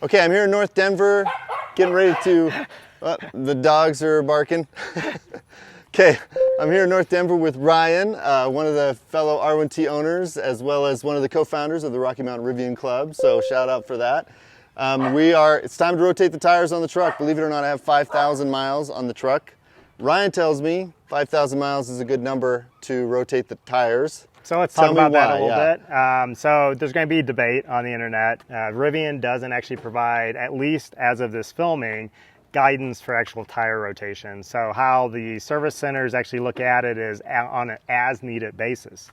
Okay, I'm here in North Denver, getting ready to, the dogs are barking. Okay, I'm here in North Denver with Ryan, one of the fellow R1T owners, as well as one of the co-founders of the Rocky Mountain Rivian Club, so shout out for that. It's time to rotate the tires on the truck. Believe it or not, I have 5,000 miles on the truck. Ryan tells me 5,000 miles is a good number to rotate the tires. So let's talk about that a little bit. So there's going to be debate on the internet. Rivian doesn't actually provide, at least as of this filming, guidance for actual tire rotation. So how the service centers actually look at it is on an as-needed basis.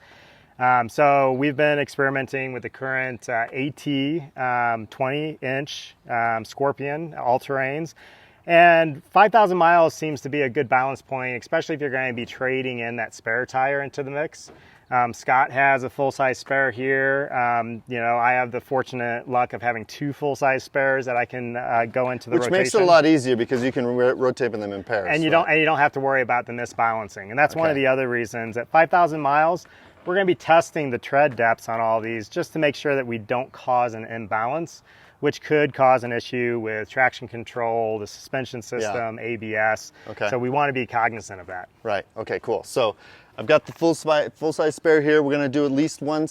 So we've been experimenting with the current AT 20-inch Scorpion all-terrains. And 5,000 miles seems to be a good balance point, especially if you're going to be trading in that spare tire into the mix. Scott has a full-size spare here. You know, I have the fortunate luck of having two full-size spares that I can go into the rotation. Which makes it a lot easier because you can rotate them in pairs. And you don't have to worry about the misbalancing. And that's one of the other reasons. At 5,000 miles, we're going to be testing the tread depths on all these just to make sure that we don't cause an imbalance, which could cause an issue with traction control, the suspension system, ABS. Okay. So we want to be cognizant of that. Right. Okay, cool. So I've got the full-size spare here. We're going to do at least one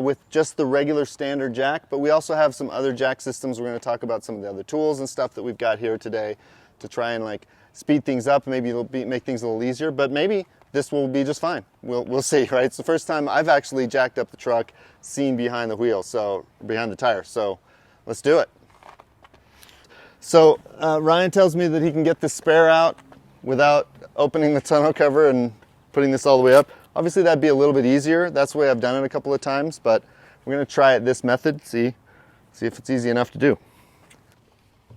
with just the regular standard jack, but we also have some other jack systems. We're going to talk about some of the other tools and stuff that we've got here today to try and like speed things up, maybe make things a little easier, but maybe this will be just fine. We'll see, right? It's the first time I've actually jacked up the truck, seen behind the wheel, so behind the tire. So let's do it. So Ryan tells me that he can get this spare out without opening the tonneau cover and putting this all the way up. Obviously that'd be a little bit easier. That's the way I've done it a couple of times, but we're gonna try it this method, see if it's easy enough to do.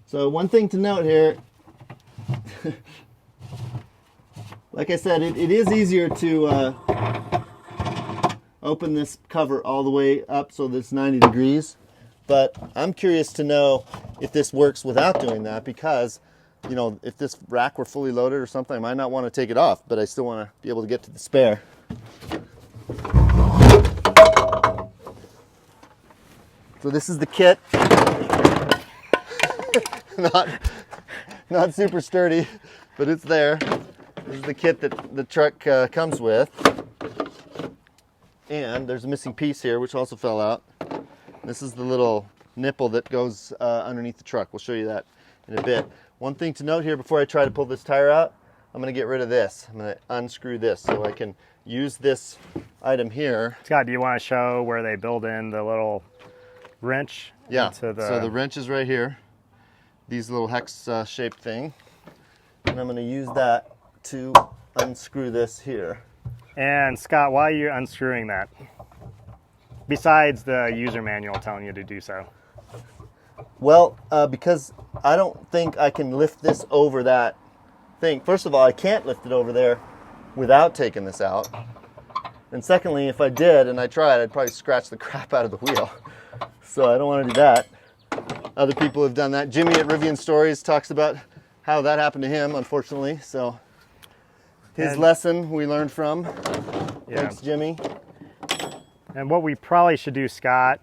So one thing to note here, like I said, it is easier to open this cover all the way up so that it's 90 degrees, but I'm curious to know if this works without doing that, because you know, if this rack were fully loaded or something, I might not want to take it off, but I still want to be able to get to the spare. So this is the kit. not super sturdy, but it's there. This is the kit that the truck comes with. And there's a missing piece here, which also fell out. This is the little nipple that goes underneath the truck. We'll show you that in a bit. One thing to note here before I try to pull this tire out, I'm going to get rid of this. I'm going to unscrew this so I can use this item here. Scott, do you want to show where they build in the little wrench? Yeah, so the wrench is right here. These little hex shaped thing. And I'm going to use that to unscrew this here. And Scott, why are you unscrewing that? Besides the user manual telling you to do so. Well, because I don't think I can lift this over that thing. First of all, I can't lift it over there without taking this out. And secondly, if I did and I tried, I'd probably scratch the crap out of the wheel. So I don't want to do that. Other people have done that. Jimmy at Rivian Stories talks about how that happened to him, unfortunately. So his lesson we learned from. Yeah. Thanks, Jimmy. And what we probably should do, Scott,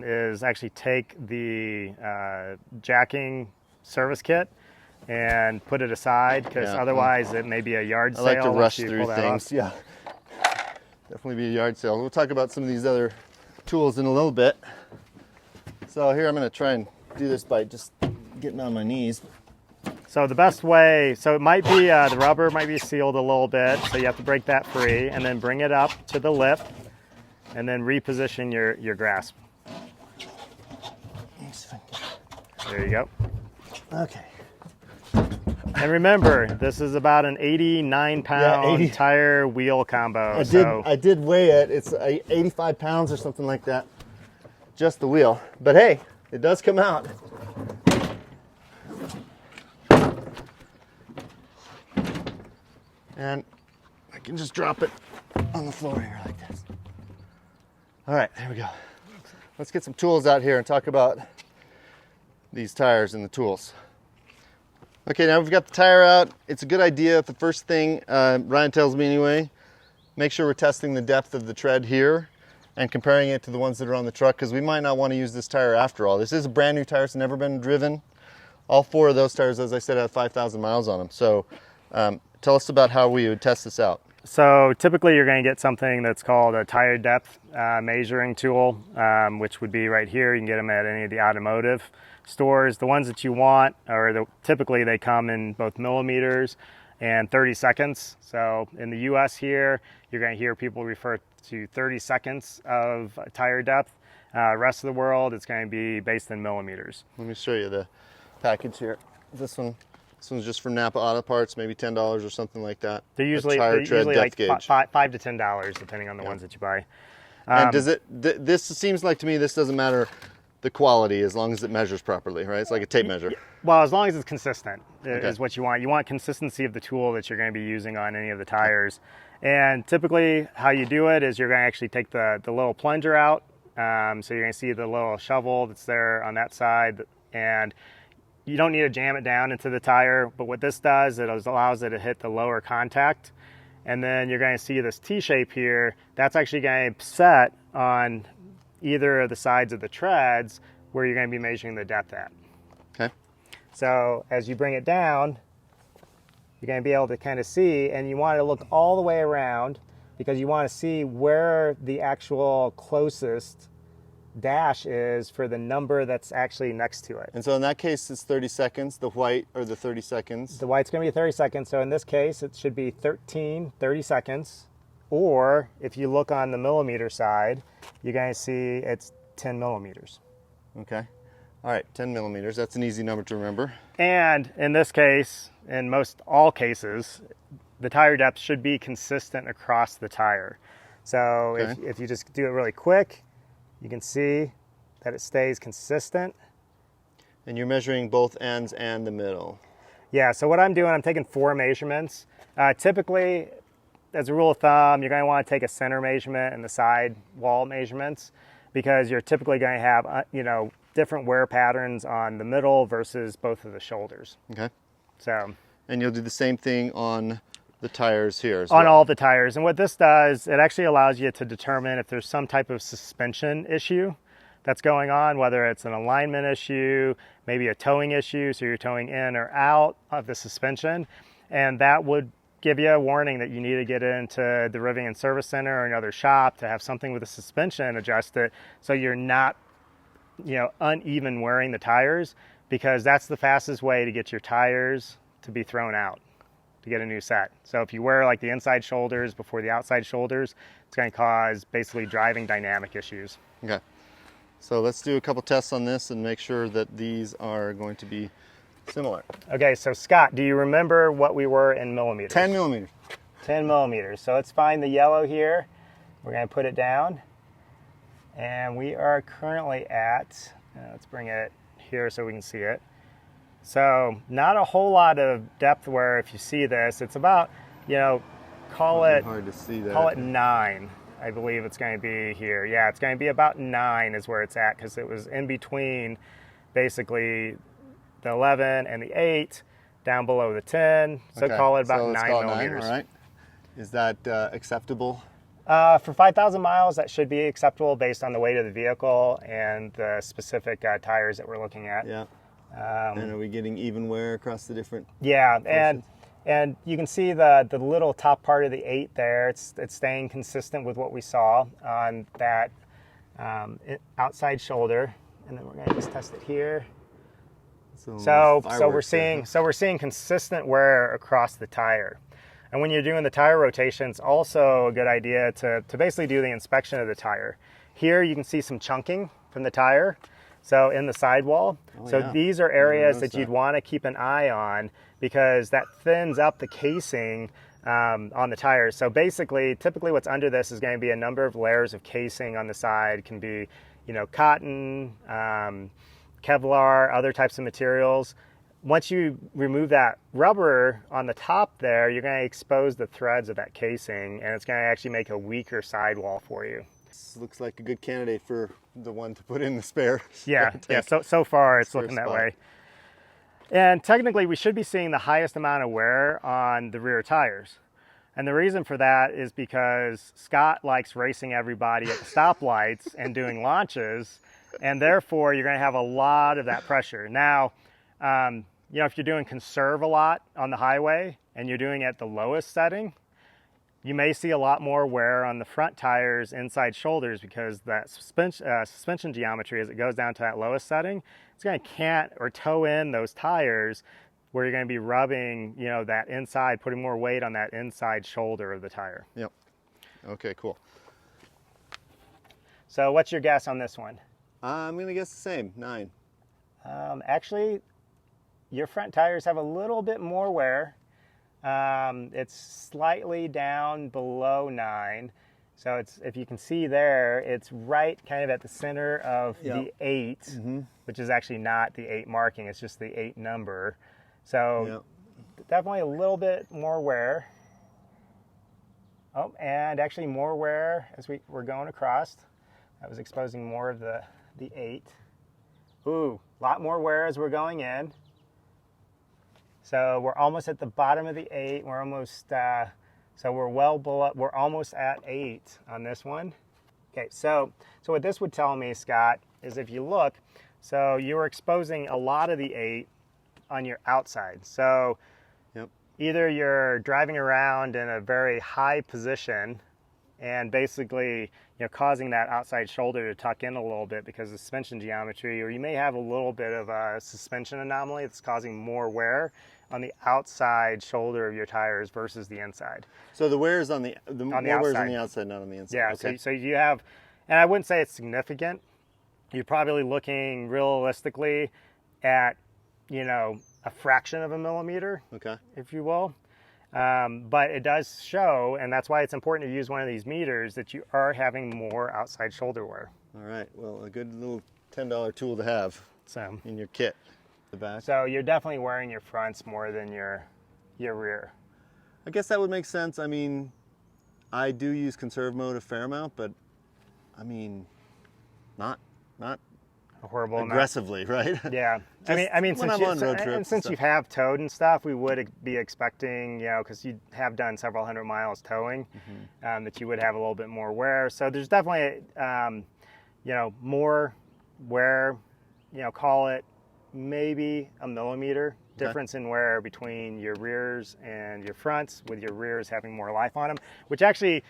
is actually take the jacking service kit and put it aside, because otherwise it may be a yard sale. I like to rush through things. Yeah, definitely be a yard sale. We'll talk about some of these other tools in a little bit. So here I'm going to try and do this by just getting on my knees. So the best way, so it might be, the rubber might be sealed a little bit, so you have to break that free and then bring it up to the lip. And then reposition your grasp. There you go. Okay. And remember, this is about an 89-pound tire wheel combo. I did weigh it. It's 85 pounds or something like that. Just the wheel. But hey, it does come out. And I can just drop it on the floor here like this. All right, here we go. Let's get some tools out here and talk about these tires and the tools. Okay, now we've got the tire out. It's a good idea. The first thing, Ryan tells me anyway, make sure we're testing the depth of the tread here. and comparing it to the ones that are on the truck, because we might not want to use this tire after all. This is a brand new tire. It's never been driven. All 4 of those tires, as I said, have 5,000 miles on them. So tell us about how we would test this out. So typically you're going to get something that's called a tire depth measuring tool, which would be right here. You can get them at any of the automotive stores. The ones that you want, typically they come in both millimeters and 30 seconds. So in the US here, you're going to hear people refer to 30 seconds of tire depth. Rest of the world, it's going to be based in millimeters. Let me show you the package here. This one's just from Napa Auto Parts, maybe $10 or something like that. They're usually like $5 to $10, depending on the ones that you buy. And this seems like to me, this doesn't matter the quality as long as it measures properly, right? It's like a tape measure. Well, as long as it's consistent is what you want. You want consistency of the tool that you're going to be using on any of the tires. And typically how you do it is you're going to actually take the little plunger out. So you're going to see the little shovel that's there on that side. And you don't need to jam it down into the tire. But what this does, it allows it to hit the lower contact. And then you're going to see this T-shape here. That's actually going to set on either of the sides of the treads where you're going to be measuring the depth at. Okay. So as you bring it down, you're going to be able to kind of see, and you want to look all the way around because you want to see where the actual closest dash is for the number that's actually next to it. And so in that case, it's 30 seconds, the white or the 30 seconds? The white's going to be 30 seconds. So in this case, it should be 30 seconds. Or if you look on the millimeter side, you're going to see it's 10 millimeters. Okay. All right, 10 millimeters. That's an easy number to remember. And in this case, in most all cases, the tire depth should be consistent across the tire. So Okay. if you just do it really quick, you can see that it stays consistent. And you're measuring both ends and the middle. Yeah, so what I'm doing, I'm taking 4 measurements. Typically, as a rule of thumb, you're going to want to take a center measurement and the side wall measurements because you're typically going to have, different wear patterns on the middle versus both of the shoulders. Okay. So. And you'll do the same thing on the tires here as well. On all the tires. And what this does, it actually allows you to determine if there's some type of suspension issue that's going on, whether it's an alignment issue, maybe a towing issue, so you're towing in or out of the suspension. And that would give you a warning that you need to get into the Rivian service center or another shop to have something with the suspension adjusted so you're not, uneven wearing the tires, because that's the fastest way to get your tires to be thrown out to get a new set. So if you wear like the inside shoulders before the outside shoulders, it's going to cause basically driving dynamic issues. Okay. So let's do a couple tests on this and make sure that these are going to be similar. Okay, so Scott, do you remember what we were in millimeters? 10 millimeters. 10 millimeters. So let's find the yellow here. We're going to put it down. And we are currently at, let's bring it here so we can see it. So not a whole lot of depth where if you see this, it's about, call it 9. I believe it's going to be here. Yeah, it's going to be about 9 is where it's at because it was in between basically the 11 and the 8 down below the 10. So okay. call it about so 9 millimeters. 9, all right. Is that acceptable? For 5,000 miles, that should be acceptable based on the weight of the vehicle and the specific tires that we're looking at. Yeah. And are we getting even wear across the different? Yeah, and you can see the little top part of the 8 there. It's staying consistent with what we saw on that outside shoulder, and then we're going to just test it here. So we're seeing consistent wear across the tire. And when you're doing the tire rotation, it's also a good idea to basically do the inspection of the tire. Here you can see some chunking from the tire, so in the sidewall. These are areas that you'd want to keep an eye on because that thins up the casing on the tires. So basically, typically what's under this is going to be a number of layers of casing on the side. It can be, cotton, Kevlar, other types of materials. Once you remove that rubber on the top there, you're going to expose the threads of that casing, and it's going to actually make a weaker sidewall for you. This looks like a good candidate for the one to put in the spare. Yeah. So far it's looking that way. And technically, we should be seeing the highest amount of wear on the rear tires. And the reason for that is because Scott likes racing everybody at the stoplights and doing launches, and therefore you're going to have a lot of that pressure. Now, you know, if you're doing conserve a lot on the highway and you're doing it at the lowest setting, you may see a lot more wear on the front tires, inside shoulders, because that suspension geometry, as it goes down to that lowest setting, it's going to cant or toe in those tires, where you're going to be rubbing, you know, that inside, putting more weight on that inside shoulder of the tire. Yep. Okay, cool. So what's your guess on this one? I'm going to guess the same, 9. Actually, your front tires have a little bit more wear. It's slightly down below 9. So it's, if you can see there, it's right kind of at the center of the 8, which is actually not the 8 marking, it's just the 8 number. So definitely a little bit more wear. Oh, and actually more wear as we're going across. That was exposing more of the 8. Ooh, a lot more wear as we're going in. So we're almost at the bottom of the 8. We're almost, so we're well below, we're almost at 8 on this one. Okay, so what this would tell me, Scott, is if you look, so you were exposing a lot of the 8 on your outside. So either you're driving around in a very high position and basically, you know, causing that outside shoulder to tuck in a little bit because of suspension geometry, or you may have a little bit of a suspension anomaly that's causing more wear on the outside shoulder of your tires versus the inside. So the wear is on the more wear is on the outside, not on the inside. Yeah, okay. so you have, and I wouldn't say it's significant. You're probably looking realistically at, you know, a fraction of a millimeter, if you will. But it does show, and that's why it's important to use one of these meters, that you are having more outside shoulder wear. All right, well, a good little $10 tool to have in your kit. The back. So you're definitely wearing your fronts more than your rear. I guess that would make sense. I mean, I do use conserve mode a fair amount, but I mean, not a horrible aggressively, amount. right? Yeah. I mean, since you have towed and stuff, we would be expecting, you know, because you have done several hundred miles towing, that you would have a little bit more wear. So there's definitely, you know, more wear, you know, call it maybe a millimeter difference in wear between your rears and your fronts, with your rears having more life on them, which actually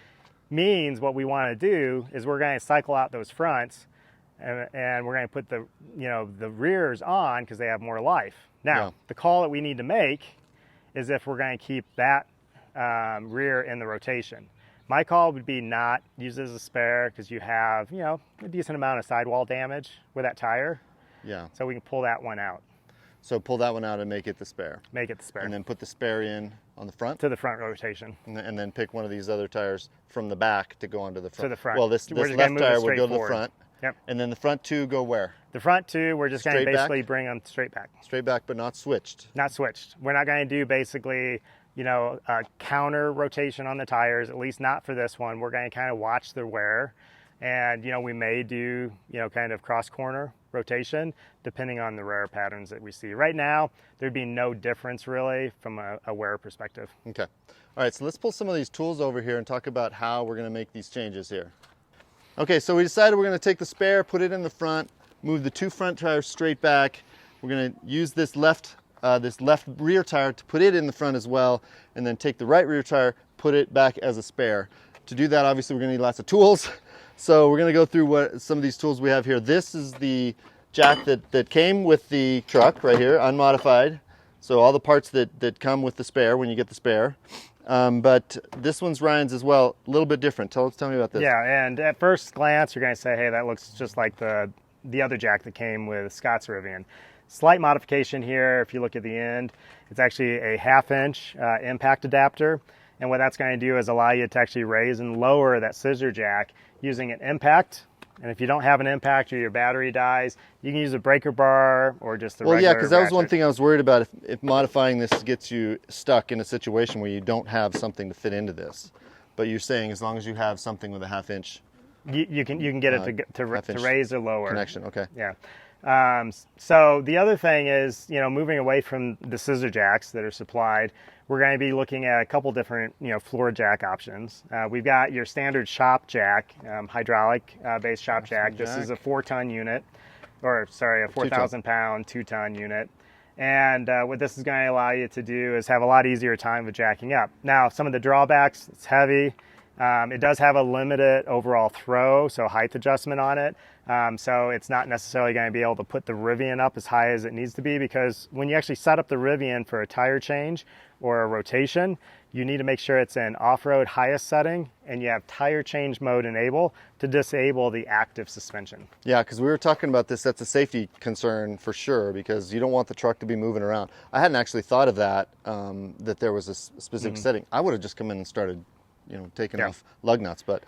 means what we want to do is we're going to cycle out those fronts and we're going to put the, you know, the rears on because they have more life. Now, the call that we need to make is if we're going to keep that rear in the rotation. My call would be not use it as a spare because you have, you know, a decent amount of sidewall damage with that tire. Yeah. So we can pull that one out. So pull that one out and make it the spare. Make it the spare. And then put the spare in on the front? To the front rotation. And then pick one of these other tires from the back to go onto the front. To the front. Well, this left tire would go to the front. Yep. And then the front 2 go where? The front 2, we're just going to basically bring them straight back. Straight back, but not switched. Not switched. We're not going to do basically, you know, a counter rotation on the tires, at least not for this one. We're going to kind of watch the wear. And, you know, we may do, you know, kind of cross-corner rotation depending on the wear patterns that we see. Right now, there'd be no difference really from a wear perspective. Okay. All right, so let's pull some of these tools over here and talk about how we're going to make these changes here. Okay, so we decided we're going to take the spare, put it in the front, move the 2 front tires straight back. We're going to use this left rear tire to put it in the front as well, and then take the right rear tire, put it back as a spare. To do that, obviously, we're going to need lots of tools. So we're going to go through what some of these tools we have here. This is the jack that came with the truck right here, unmodified. So all the parts that come with the spare when you get the spare. But this one's Ryan's as well, a little bit different. Tell me about this. Yeah, and at first glance, you're going to say, hey, that looks just like the other jack that came with Scott's Rivian. Slight modification here. If you look at the end, it's actually a 1/2-inch impact adapter. And what that's going to do is allow you to actually raise and lower that scissor jack using an impact. And if you don't have an impact or your battery dies, you can use a breaker bar or just a regular yeah, because that was ratchet. one thing I was worried about. If modifying this gets you stuck in a situation where you don't have something to fit into this. But you're saying as long as you have something with a 1/2-inch. You can get it to raise or lower. Connection, okay. Yeah. So the other thing is, you know, moving away from the scissor jacks that are supplied, we're going to be looking at a couple different, floor jack options. We've got your standard shop jack, hydraulic based shop jack. This is a 4-ton unit, or sorry, a 4,000 pound 2-ton unit. And what this is going to allow you to do is have a lot easier time with jacking up. Now, some of the drawbacks, it's heavy. It does have a limited overall throw, so height adjustment on it. So it's not necessarily going to be able to put the Rivian up as high as it needs to be, because when you actually set up the Rivian for a tire change or a rotation, you need to make sure it's in off-road highest setting and you have tire change mode enabled to disable the active suspension. Yeah, because we were talking about this. That's a safety concern for sure, because you don't want the truck to be moving around. I hadn't actually thought of that, that there was a specific setting. I would have just come in and started taking off lug nuts, but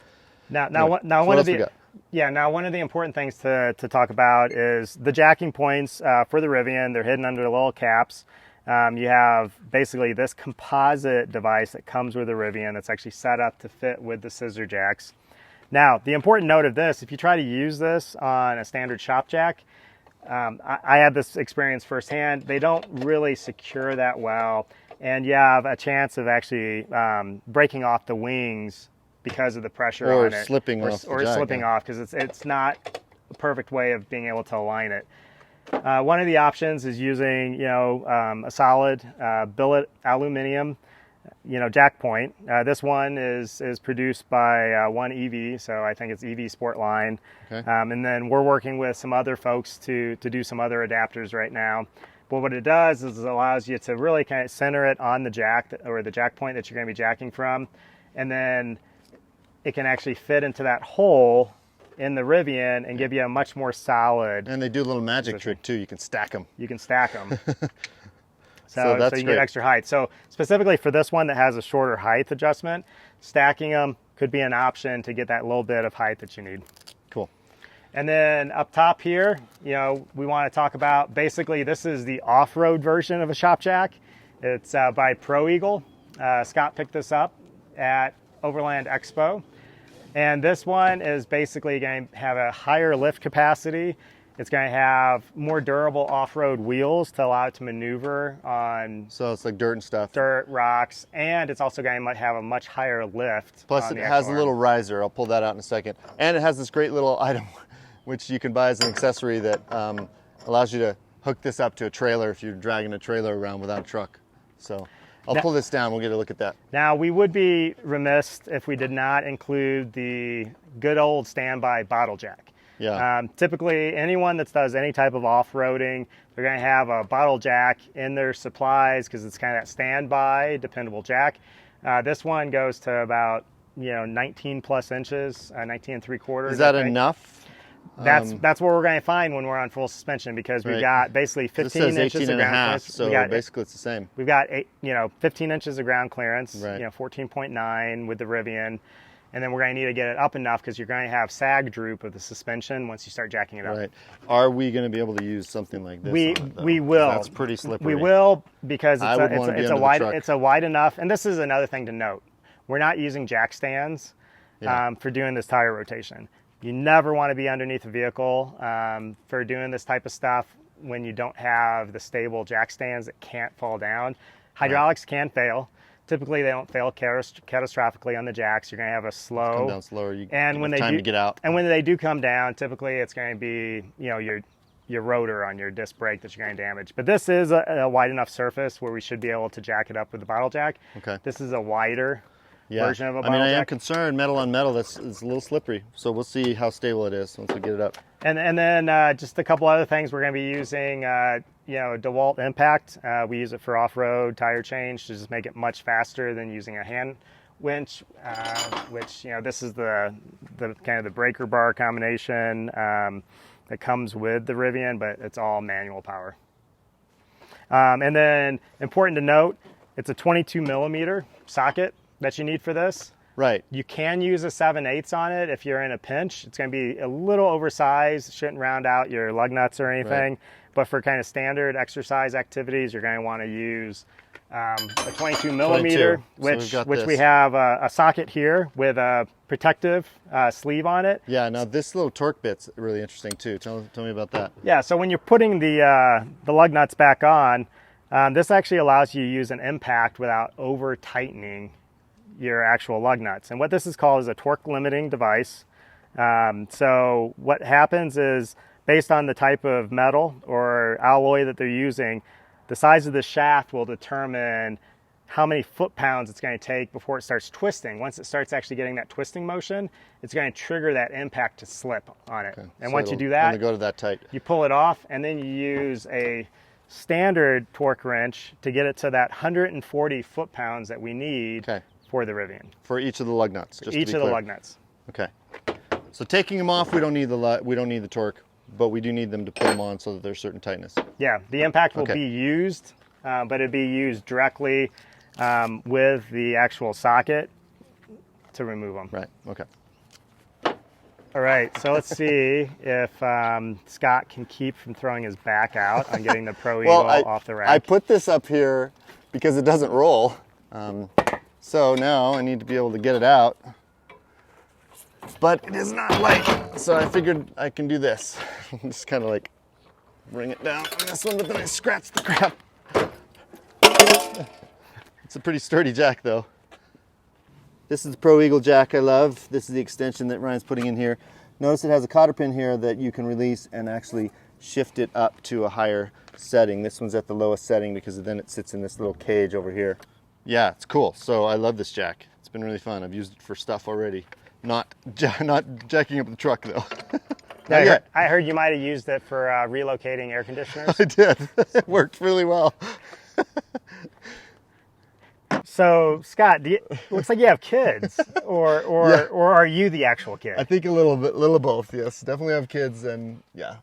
now one of the important things to talk about is the jacking points for the Rivian. They're hidden under the little caps. You have basically this composite device that comes with the Rivian that's actually set up to fit with the Scissor Jacks. Now, the important note of this, if you try to use this on a standard shop jack, I had this experience firsthand. They don't really secure that well, and you have a chance of actually breaking off the wings because of the pressure on it, slipping off, because it's not a perfect way of being able to align it. One of the options is using a solid billet aluminum jack point. This one is produced by One EV, so I think it's EV Sportsline. Okay. And then we're working with some other folks to do some other adapters right now. But what it does is it allows you to really kind of center it on the jack, or the jack point that you're going to be jacking from, and then it can actually fit into that hole in the Rivian and give you a much more solid. And they do a little magic trick too. You can stack them. You can stack them. So you get extra height. So specifically for this one that has a shorter height adjustment, stacking them could be an option to get that little bit of height that you need. Cool. And then up top here, we want to talk about, basically this is the off-road version of a shop jack. It's by ProEagle. Scott picked this up at Overland Expo. And this one is basically going to have a higher lift capacity. It's going to have more durable off-road wheels to allow it to maneuver on... So it's like dirt and stuff. Dirt, rocks, and it's also going to have a much higher lift. Plus it has a little riser. I'll pull that out in a second. And it has this great little item, which you can buy as an accessory that allows you to hook this up to a trailer if you're dragging a trailer around without a truck. So... I'll pull this down. We'll get a look at that. Now, we would be remiss if we did not include the good old standby bottle jack. Yeah. Typically, anyone that does any type of off-roading, they're going to have a bottle jack in their supplies because it's kind of that standby, dependable jack. This one goes to about 19 plus inches, 19 3/4. Is that enough? That's what we're going to find when we're on full suspension, because we've got basically 15 inches of ground clearance. So basically it's the same. We've got 15 inches of ground clearance, right. 14.9 with the Rivian, and then we're going to need to get it up enough because you're going to have sag droop of the suspension once you start jacking it up. Right. Are we going to be able to use something like this? We will. That's pretty slippery. We will, because it's a wide enough. And this is another thing to note: we're not using jack stands for doing this tire rotation. You never want to be underneath a vehicle for doing this type of stuff when you don't have the stable jack stands that can't fall down. Hydraulics can fail. Typically, they don't fail catastrophically on the jacks. You're going to have a slow... Come down slower. To get out. And when they do come down, typically it's going to be your rotor on your disc brake that you're going to damage. But this is a wide enough surface where we should be able to jack it up with the bottle jack. Okay. This is a wider version of a bottle jack. I am concerned metal on metal, it's a little slippery. So we'll see how stable it is once we get it up. And then just a couple other things. We're going to be using a DeWalt impact. We use it for off-road tire change to just make it much faster than using a hand winch, which this is the kind of the breaker bar combination that comes with the Rivian, but it's all manual power. And then important to note, it's a 22 millimeter socket that you need for this. Right. You can use a 7/8 on it if you're in a pinch. It's going to be a little oversized, shouldn't round out your lug nuts or anything. Right. But for kind of standard exercise activities, you're going to want to use a 22 millimeter, which we have a socket here with a protective sleeve on it. Yeah. Now this little torque bit's really interesting too. Tell me about that. Yeah. So when you're putting the lug nuts back on, This actually allows you to use an impact without over tightening your actual lug nuts. And what this is called is a torque limiting device. So what happens is, based on the type of metal or alloy that they're using, the size of the shaft will determine how many foot-pounds it's going to take before it starts twisting. Once it starts actually getting that twisting motion, it's going to trigger that impact to slip on it. Okay. And so once you do that, only go to that tight. You pull it off, and then you use a standard torque wrench to get it to that 140 foot-pounds that we need for the Rivian. For each of the lug nuts. Just each of the lug nuts. Okay. So taking them off, we don't need the torque, but we do need them to put them on so that there's certain tightness. Yeah, the impact will be used, but it'd be used directly with the actual socket to remove them. Right, okay. All right, so let's see if Scott can keep from throwing his back out on getting the ProEagle off the rack. I put this up here because it doesn't roll. So now I need to be able to get it out. But it is not light, so I figured I can do this. Just kind of like bring it down on this one, but then I scratch the crap. It's a pretty sturdy jack though. This is the ProEagle jack I love. This is the extension that Ryan's putting in here. Notice it has a cotter pin here that you can release and actually shift it up to a higher setting. This one's at the lowest setting because then it sits in this little cage over here. Yeah, it's cool. So I love this jack. It's been really fun. I've used it for stuff already. Not jacking up the truck though. I heard you might have used it for relocating air conditioners. I did. It worked really well. So Scott, looks like you have kids, or are you the actual kid? I think a little of both. Yes, definitely have kids, and yeah.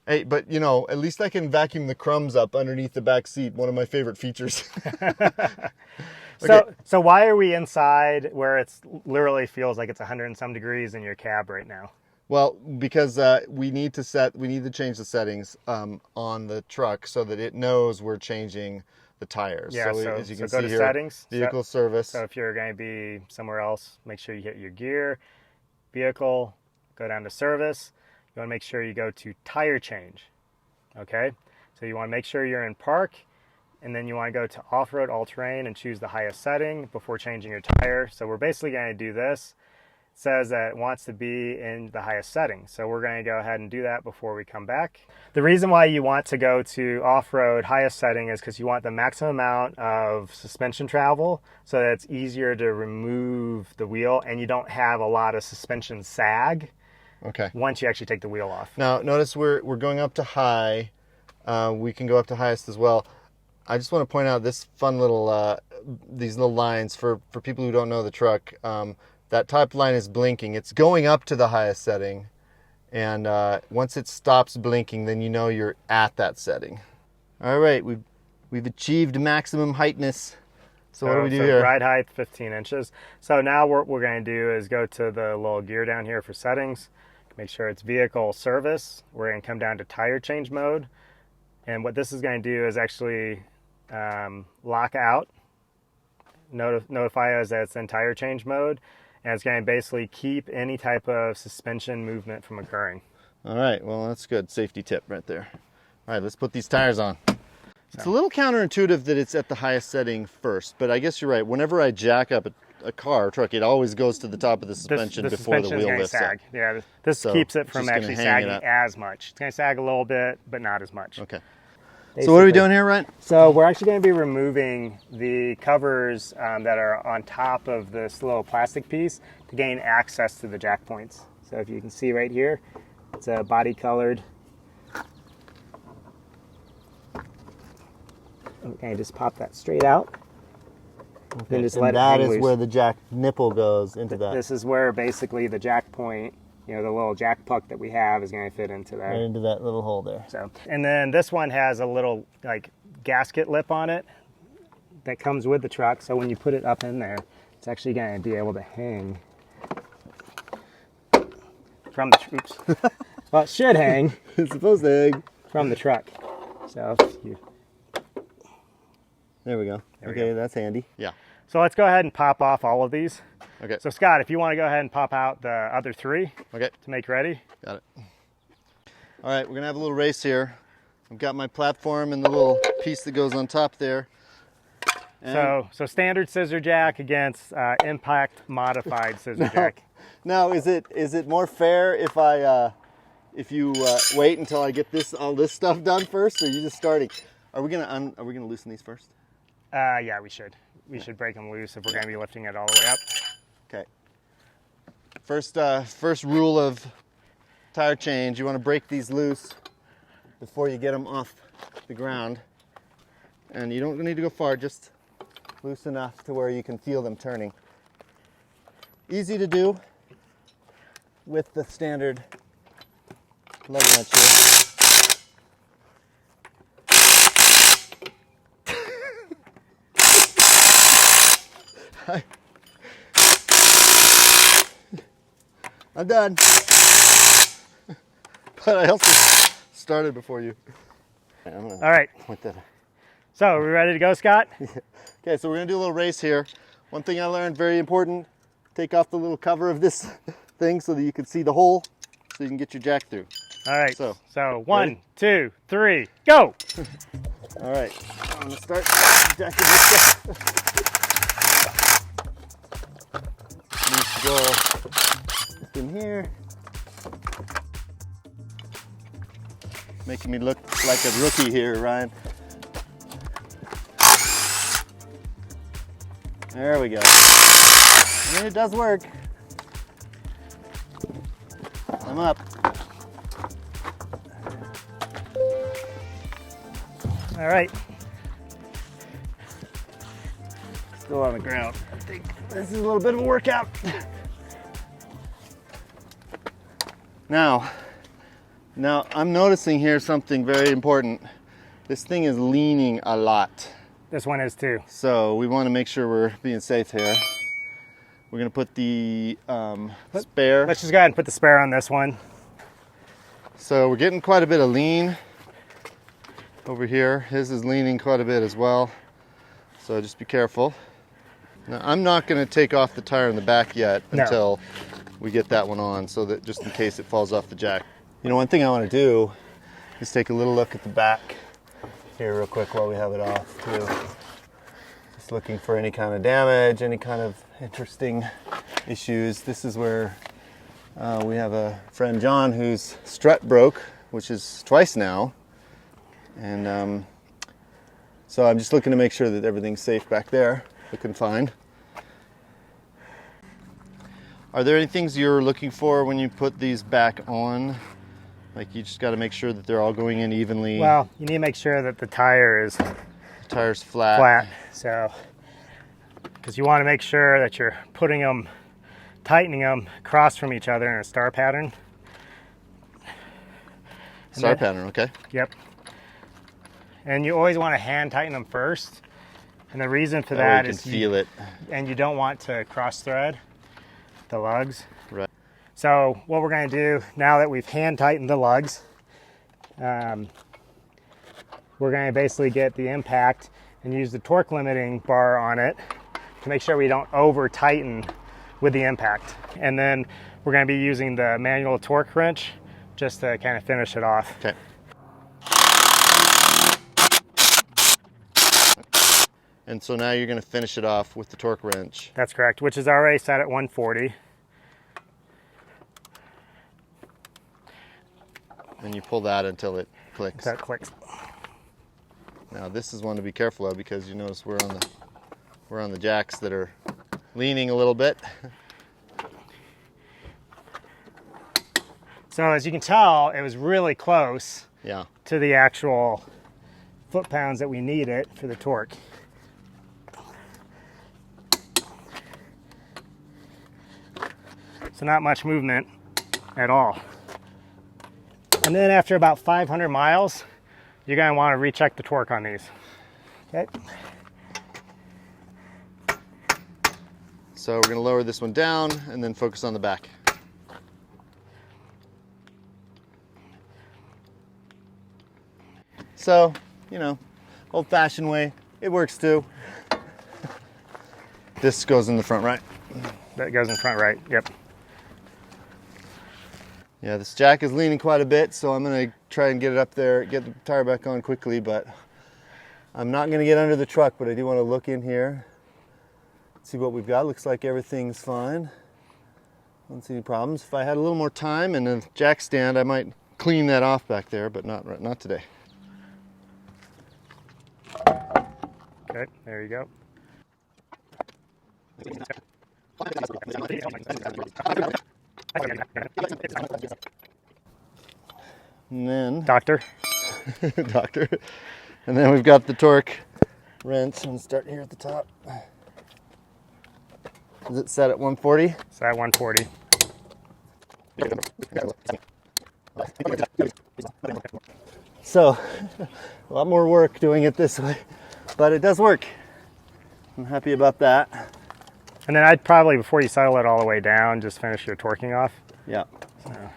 Hey, but you know, at least I can vacuum the crumbs up underneath the back seat. One of my favorite features. So why are we inside where it's literally feels like it's 100 and some degrees in your cab right now? Well, because we need to change the settings on the truck so that it knows we're changing the tires. Yeah, so as you can go see to here, settings, vehicle service. So if you're going to be somewhere else, make sure you hit your gear, vehicle, go down to service. You want to make sure you go to tire change. Okay, so you want to make sure you're in park. And then you want to go to off-road all-terrain and choose the highest setting before changing your tire. So we're basically going to do this. It says that it wants to be in the highest setting. So we're going to go ahead and do that before we come back. The reason why you want to go to off-road highest setting is because you want the maximum amount of suspension travel so that it's easier to remove the wheel and you don't have a lot of suspension sag once you actually take the wheel off. Now notice we're going up to high. We can go up to highest as well. I just want to point out this fun little, these little lines for people who don't know the truck. That top line is blinking. It's going up to the highest setting. And once it stops blinking, then you know you're at that setting. All right, we've achieved maximum heightness. So what do we do here? Ride height, 15 inches. So now what we're going to do is go to the little gear down here for settings. Make sure it's vehicle service. We're going to come down to tire change mode. And what this is going to do is actually lock out, notify us that it's in tire change mode, and it's going to basically keep any type of suspension movement from occurring. All right, well, that's good. Safety tip right there. All right, let's put these tires on. It's a little counterintuitive that it's at the highest setting first, but I guess you're right. Whenever I jack up a car or truck, it always goes to the top of the suspension before the wheel lifts up. Yeah, this keeps it from actually sagging as much. It's going to sag a little bit, but not as much. Okay. Basically. So what are we doing here, Ryan? So we're actually going to be removing the covers that are on top of this little plastic piece to gain access to the jack points. So if you can see right here, it's a body colored. Okay, just pop that straight out. Okay. Then just let it hang loose. That is where the jack nipple goes into that. This is where basically the jack point, you know, the little jack puck that we have is going to fit into that. Right into that little hole there. So, and then this one has a little like gasket lip on it that comes with the truck. So when you put it up in there, it's actually going to be able to hang from the, oops. Well, it should hang. It's supposed to hang. From the truck. So you. There we go. Okay, that's handy. Yeah. So let's go ahead and pop off all of these. Okay. So Scott, if you want to go ahead and pop out the other three to make ready. Got it. All right, we're going to have a little race here. I've got my platform and the little piece that goes on top there. And so standard scissor jack against impact modified scissor jack. Now, is it more fair if you wait until I get all this stuff done first, or are you just starting? Are we gonna loosen these first? Yeah, we should. We should break them loose if we're gonna be lifting it all the way up. Okay. First rule of tire change: you want to break these loose before you get them off the ground, and you don't need to go far. Just loose enough to where you can feel them turning. Easy to do with the standard lug wrench here. I'm done. But I also started before you. All right. Point that. So, are we ready to go, Scott? Okay, so we're gonna do a little race here. One thing I learned, very important, take off the little cover of this thing so that you can see the hole, so you can get your jack through. All right, so 1, ready? 2, 3, go! All right, I'm gonna start jacking this stuff. Needs to go in here. Making me look like a rookie here, Ryan. There we go. I mean, it does work. I'm up. All right. Still on the ground. I think this is a little bit of a workout. Now I'm noticing here something very important. This thing is leaning a lot. This one is too. So we want to make sure we're being safe here. We're going to put the spare. Let's just go ahead and put the spare on this one. So we're getting quite a bit of lean over here. His is leaning quite a bit as well. So just be careful. Now I'm not going to take off the tire in the back yet until we get that one on, so that just in case it falls off the jack. You know, one thing I want to do is take a little look at the back here real quick while we have it off too. Just looking for any kind of damage, any kind of interesting issues. This is where we have a friend, John, whose strut broke, which is twice now. And so I'm just looking to make sure that everything's safe back there, looking fine. Are there any things you're looking for when you put these back on? Like, you just got to make sure that they're all going in evenly. Well, you need to make sure that the tire's flat. So, because you want to make sure that you're putting them, tightening them across from each other in a star pattern. Star pattern, okay. Yep. And you always want to hand tighten them first. And the reason for that is you can feel it. And you don't want to cross thread the lugs. Right. So what we're going to do now that we've hand tightened the lugs, we're going to basically get the impact and use the torque limiting bar on it to make sure we don't over tighten with the impact. And then we're going to be using the manual torque wrench just to kind of finish it off. Okay. And so now you're going to finish it off with the torque wrench. That's correct, which is already set at 140. And you pull that until it clicks. That clicks. Now this is one to be careful of, because you notice we're on the jacks that are leaning a little bit. So as you can tell, it was really close to the actual foot-pounds that we needed for the torque. So not much movement at all. And then after about 500 miles, you're going to want to recheck the torque on these. Okay. So we're going to lower this one down and then focus on the back. So, you know, old-fashioned way, it works too. This goes in the front right. That goes in front right, yep. Yeah, this jack is leaning quite a bit, so I'm gonna try and get it up there, get the tire back on quickly, but I'm not gonna get under the truck, but I do wanna look in here, see what we've got. Looks like everything's fine. Don't see any problems. If I had a little more time and a jack stand, I might clean that off back there, but not today. Okay, there you go. And then Doctor. Doctor. And then we've got the torque wrench, and start here at the top. Is it set at 140? It's at 140. So, a lot more work doing it this way, but it does work. I'm happy about that. And then I'd probably, before you settle it all the way down, just finish your torquing off. Yeah. So.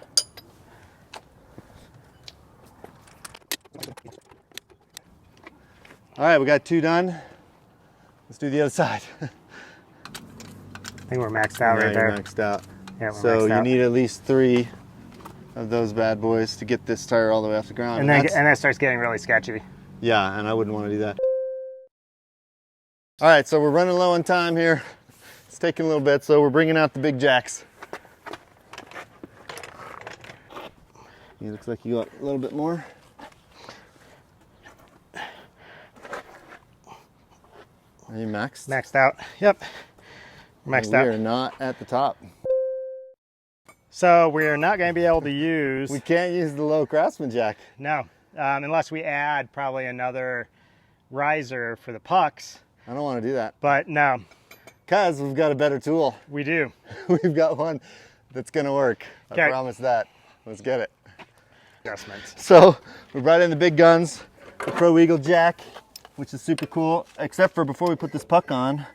All right, we got 2 done. Let's do the other side. I think we're maxed out right there. Maxed out. Yeah, we're so maxed you out. need at least 3 of those bad boys to get this tire all the way off the ground. And then it starts getting really sketchy. Yeah, and I wouldn't want to do that. All right, so we're running low on time here. It's taking a little bit, so we're bringing out the big jacks. It looks like you got a little bit more. Are you maxed? Maxed out. Yep. We're maxed out. We are not at the top. So we're not going to be able to use... We can't use the low Craftsman jack. No, unless we add probably another riser for the pucks. I don't want to do that. But no. Because we've got a better tool. We do. We've got one that's going to work. Okay. I promise that. Let's get it. Adjustments. So we brought in the big guns, the ProEagle jack, which is super cool. Except for before we put this puck on, I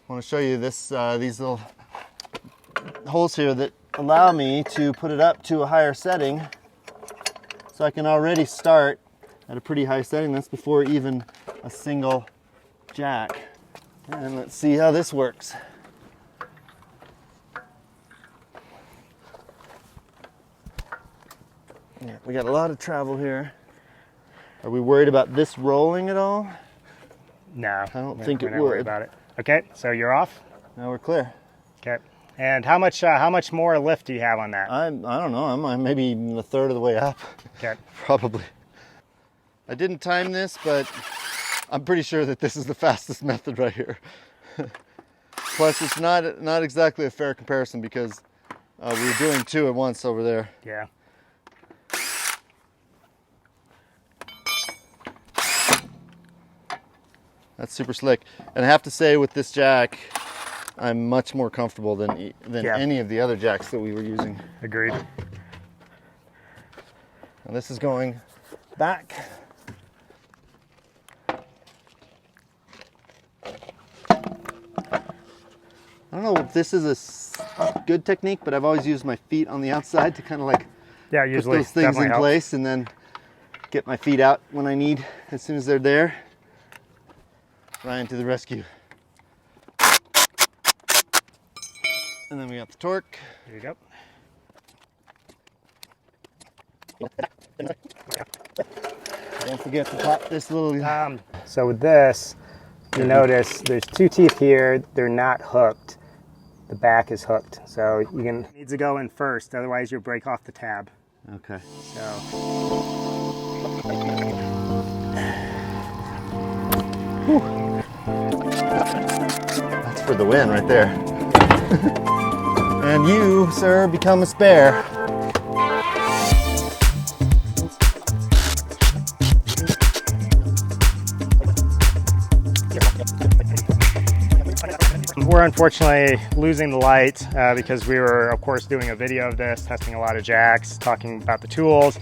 want to show you this these little holes here that allow me to put it up to a higher setting. So I can already start at a pretty high setting. That's before even a single jack. And let's see how this works. Yeah, we got a lot of travel here. Are we worried about this rolling at all? No, I don't think it we're not worried would. about it. Okay, so you're off. Now we're clear. Okay, and how much more lift do you have on that? I don't know. I'm maybe a third of the way up. Okay, Probably. I didn't time this, but I'm pretty sure that this is the fastest method right here. Plus, it's not exactly a fair comparison because we were doing 2 at once over there. yeah. That's super slick. And I have to say, with this jack, I'm much more comfortable than Yeah. any of the other jacks that we were using. Agreed. And this is going back. I don't know if this is a good technique, but I've always used my feet on the outside to kind of like Yeah, put usually those things definitely in helps. place and then get my feet out when I need, as soon as they're there. Ryan to the rescue. And then we got the torque. There you go. Don't forget to pop this little... So with this, you notice there's 2 teeth here. They're not hooked. The back is hooked. So you can needs to go in first, otherwise you'll break off the tab. Okay. That's for the win right there. And you, sir, become a spare. We're unfortunately losing the light because we were, of course, doing a video of this, testing a lot of jacks, talking about the tools.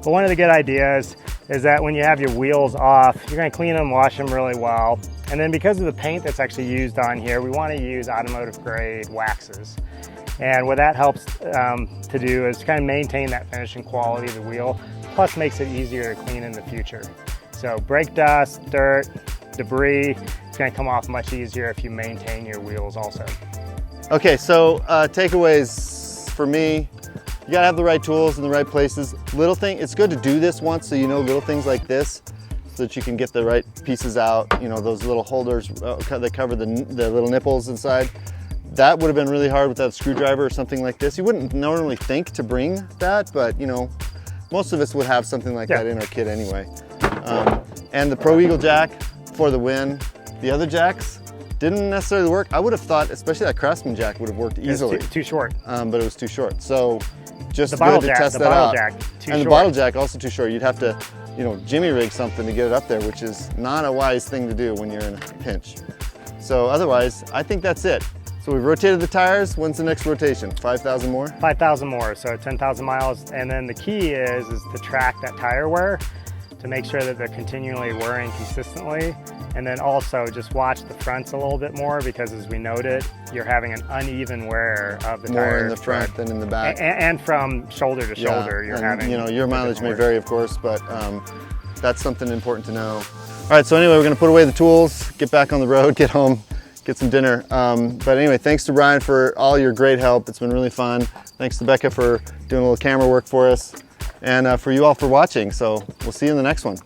But one of the good ideas is that when you have your wheels off, you're going to clean them, wash them really well. And then because of the paint that's actually used on here, we want to use automotive grade waxes. And what that helps to do is kind of maintain that finishing quality of the wheel, plus makes it easier to clean in the future. So brake dust, dirt, debris, it's going to come off much easier if you maintain your wheels also. Okay, so takeaways for me, you gotta have the right tools in the right places. Little thing, it's good to do this once so you know little things like this, so that you can get the right pieces out. You know, those little holders that cover the little nipples inside. That would have been really hard without a screwdriver or something like this. You wouldn't normally think to bring that, but you know, most of us would have something like that in our kit anyway. And the ProEagle jack for the win. The other jacks didn't necessarily work. I would have thought, especially that Craftsman jack would have worked easily. Too short. But it was too short. So just good to test that out. And the bottle jack also too short. You'd have to, you know, jimmy rig something to get it up there, which is not a wise thing to do when you're in a pinch. So otherwise, I think that's it. So we've rotated the tires. When's the next rotation? 5,000 more? 5,000 more, so 10,000 miles. And then the key is to track that tire wear to make sure that they're continually wearing consistently. And then also just watch the fronts a little bit more, because as we noted, you're having an uneven wear of the tire. More in the front than in the back. And from shoulder to shoulder, you're having. You know, your mileage may vary, of course, but that's something important to know. All right, so anyway, we're gonna put away the tools, get back on the road, get home, get some dinner. But anyway, thanks to Brian for all your great help. It's been really fun. Thanks to Becca for doing a little camera work for us, and for you all for watching. So we'll see you in the next one.